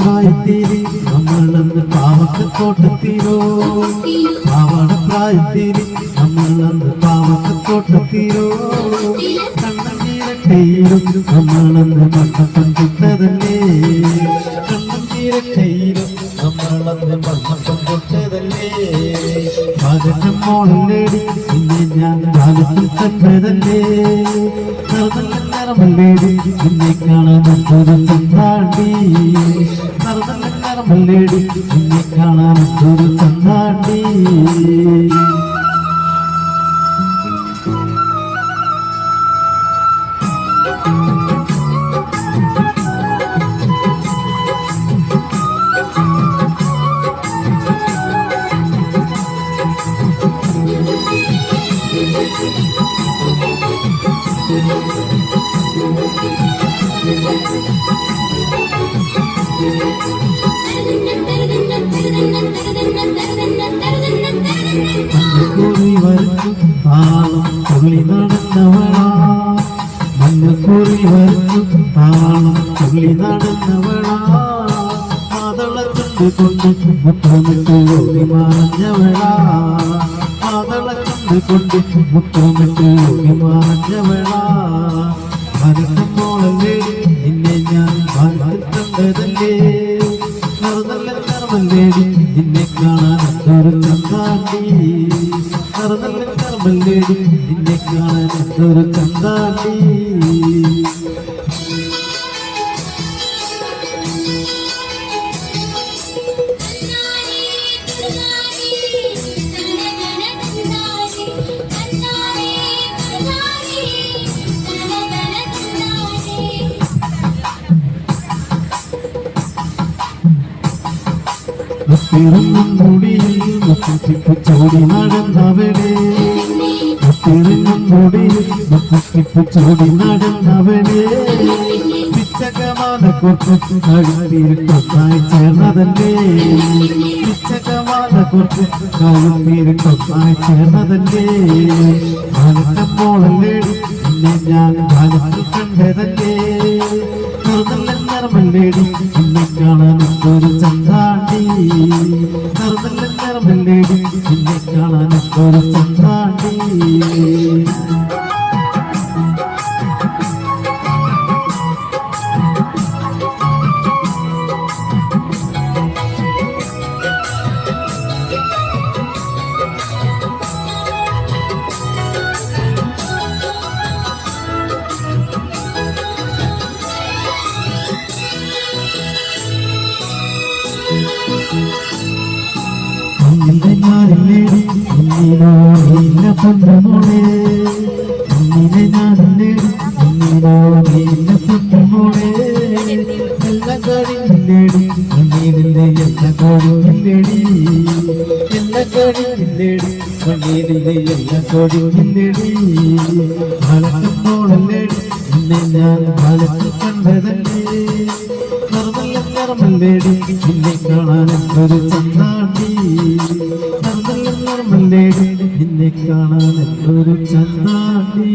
പ്രായത്തിരി നമ്മളന്ന് പാവക്കത്തോട്ടത്തിരോ പ്രായത്തിരി നമ്മളന്ന് പാവക്കത്തോട്ടത്തിരോ കണ്ണീരക്കയിലും നമ്മളന്ന് മണ്ണപ്പം തൊട്ടതല്ലേ കണ്ണീരക്കയിലും നമ്മളന്ന് മണ്ണപ്പം തൊട്ടതല്ലേ പാകറ്റം മോളല്ലേടി പിന്നെ ഞാൻ കാലത്തിൽ കണ്ടതല്ലേ നരമല്ലേടി നിന്നെ കാണാൻ ഒരു ചന്താണ്ടി നരമല്ലേടി നിന്നെ കാണാൻ ഒരു ചന്താണ്ടി മഞ്ഞക്കുറി വരച്ചു താളം തുള്ളി നടന്നവളാ മഞ്ഞക്കുറി വരച്ചു താളം തുള്ളി നടന്നവളാ മാതള കൊണ്ട് മുത്തമിട്ട് ഓടി മറഞ്ഞവളാ മാതള കൊണ്ട് മുത്തമിട്ട് ഓടി മറഞ്ഞവളാ മനസ്സോളല്ലേ നിന്നെ ഞാൻ കണ്ടതല്ലേ നരമല്ലേടി നിന്നെ കാണാൻ ഒരു ചന്താണ്ടി നരമല്ലേടി നിന്നെ കാണാൻ ഒരു ചന്താണ്ടി മുത്തിറങ്ങും മുടിയിൽ മുത്തിപ്പൂച്ചോടി നടന്നവളെ മുത്തിറങ്ങും മുടിയിൽ മുത്തിപ്പൂച്ചോടി നടന്നവളെ പിച്ചകമാല കുറച്ച് കഴുത്തിരിക്കൊത്തായി ചേർന്നതല്ലേ പിച്ചകമാല കുറച്ച് കഴുത്തിരിക്കൊത്തായി ചേർന്നതല്ലേ കാലത്തപ്പോളല്ലേ നിന്നെ ഞാൻ കാലത്തിൽ കണ്ടതല്ലേ നരമല്ലേടി നിന്നെ കാണാൻ ഒരു ചന്താണ്ടി നരമല്ലേടി നിന്നെ കാണാൻ ഒരു ചന്താണ്ടി ഞാനില്ലേടി നിന്നിലോ നീല പൊന്നുമോളെ നിന്നിലെ ഞാനില്ലേടി നിന്നിലോ നീല പൊന്നുമോളെ എല്ലാ കാര്യമില്ലേടി മണ്ണിലെ എല്ലാ കാര്യമില്ലേടി എല്ലാ കാര്യമില്ലേടി മണ്ണിലെ എല്ലാ കാര്യമില്ലേടി വളർത്തുമ്പോളല്ലേടി നിന്നെ ഞാൻ വളർത്തി കണ്ടതല്ലേ നരമല്ലേടി നിന്നെ കാണാൻ ഒരു ചന്താണ്ടി നരമല്ലേടി നിന്നെ കാണാൻ ഒരു ചന്താണ്ടി